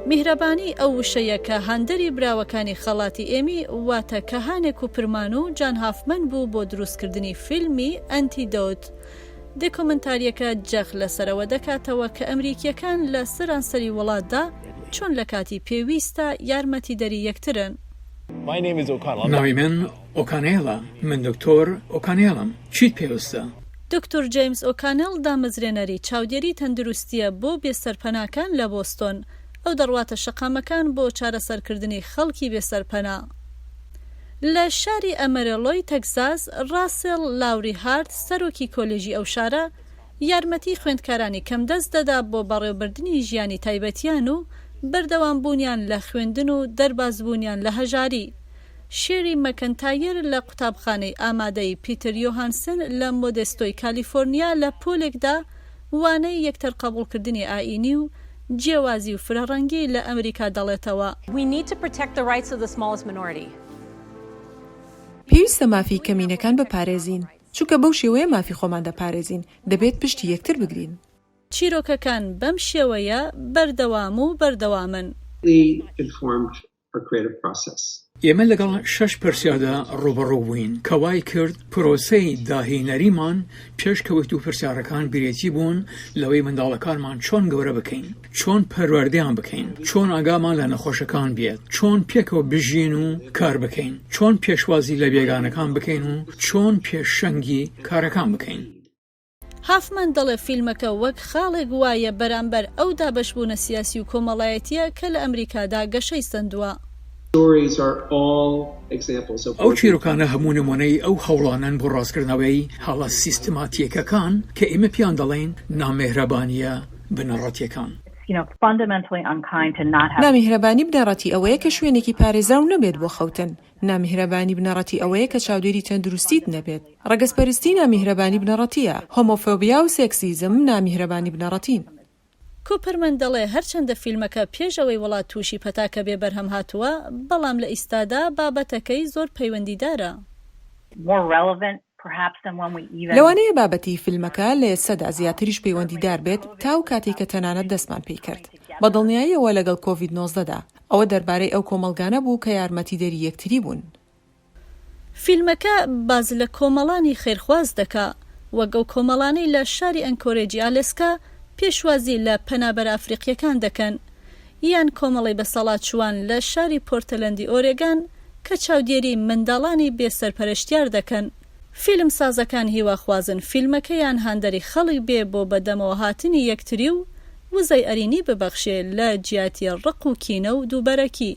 میهرەبانی ئەو وشەیە کە هەندەری براوەکانی خەڵاتی ئێمی واتە کەهانێک و پرمان و جان هافمەن بوو بۆ دروستکردنی فیلمی ئەنتیدۆت. دۆکیۆمێنتاریەکە جەخت لەسەرەوە دەکاتەوە کە ئەمەریکییەکان لە سەرانسەری وڵاتدا چۆن لە کاتی پێویستدا یارمەتیدەری یەکترن. ناوی من ئۆکانێڵە، من دکتۆر ئۆکانێڵم. چیت پێویستە؟ دکتۆر جیمز ئۆکانێڵ دامەزرێنەری چاودێری تەندروستیە بۆ بێسەرپەناکان لە بۆستۆن. ئەو دەڕواتە شەقامەکان بۆ چارەسەرکردنی خەڵکی بێسەرپەنا. لە شاری ئەمەرێلۆی تەکزاس ڕاسێڵ لاوری هارت سەرۆکی کۆلێژی ئەو شارە یارمەتی خوێندکارانی کەم دەست دەدا بۆ بەڕێوەبردننی ژیانی تایبەتیان و بەردەوامبوونیان لە خوێندن و دەربازبوونیان لە هەژاری. شێری مەکەنتایر لە قوتابخانەی ئامادەی پیتر یۆهانسن لە مۆدێستۆی کالیفۆرنیا لە پۆلێکدا وانەی یەکتر قبولکردنی ئاینی و جیاوازی و فرەڕەنگی لە ئەمریکا دەڵێتەوە. پێویستە مافی کەمینەکان بپارێزین، چونکە بەو شێوەیە مافی خۆمان دەپارێزین، دەبێت پشتی یەکتر بگرین. چیرۆکەکان بەم شێوەیە بەردەوام و بەردەوامن. ئێمە لەگەڵ 6 پرسیاردا ڕوبەڕوو بووین کە وای کرد پرۆسەی داهێنەریمان پێشکەوت و پرسیارەکان برێتی بوون لەوەی منداڵەکانمان چۆن گەورە بکەین، چۆن پەروەردەیان بکەین، چۆن ئاگامان لە نەخۆشەکان بێت، چۆن پێکەوە بژین و کار بکەین، چۆن پێشوازی لە بێگانەکان بکەین و چۆن پێشەنگی کارەکان بکەین. هافمان دەڵێ فیلمەکە وەک خاڵێک وایە بەرامبەر ئەو دابەشبوونە سیاسی و کۆمەڵایەتیە کە لە ئەمریکادا گەشەی سندووە. ئەو چیرۆکانە هەموو نمونەی ئەو هەوڵانن بۆ ڕاستکردنەوەی هەڵە سیستماتیەکەکان کە ئێمە پیان دەڵێن نامیهرەبانیە بنەڕەتیەکان. نامیهرەبانی بنەڕەتی ئەوەیە کە شوێنێکی پارێزراو نەبێت بۆ خەوتن. نامیهرەبانی بنەڕەتی ئەوەیە کە چاودێری تەندروستیت نەبێت. ڕەگەزپەرستی نامیهرەبانی بنەڕەتیە. هۆمۆفۆبیا و سێکسیزم نامیهرەبانی بنەڕەتین. کوپەرمەن دەڵێ هەرچەندە فیلمەکە پێشەوەی وڵات تووشی پەتاکە بێ بەرهەم هاتووە، بەڵام لە ئیستادا بابەتەکەی زۆر پەیوەندیدارە. لەوانەیە بابەتی فیلمەکە لە سەدا زیاتریش پەیوەندیدار بێت تا و کاتێک کە تەنانەت دەستمان پێی کرد. بەدڵنیاییەوە لەگەڵ کۆڤید-19دا ئەوە دەربارەی ئەو کۆمەڵگانە بوو کە یارمەتیدەری یەکتری بوون. فیلمەکە باز لە کۆمەڵانی خێرخواز دەکا، وەک ئەو کۆمەڵانەی لە شاری ئەنکۆرێجی ئالێسکا پێشوازی لە پەنابەر ئافریقیەکان دەکەن، یان کۆمەڵی بەسەڵات چوان لە شاری پۆرتلەندی ئۆرێگان کە چاودێری منداڵانی بێسەرپەرشتیار دەکەن. فیلم سازەکان هیواخوازن فیلمەکەیان هەندەری خەڵک بێ بۆ بەدەمەوە هاتنی یەکتری و وزەی ئەرینی ببەخشێ لە جیاتی ڕق و کینە و دووبەرەکی.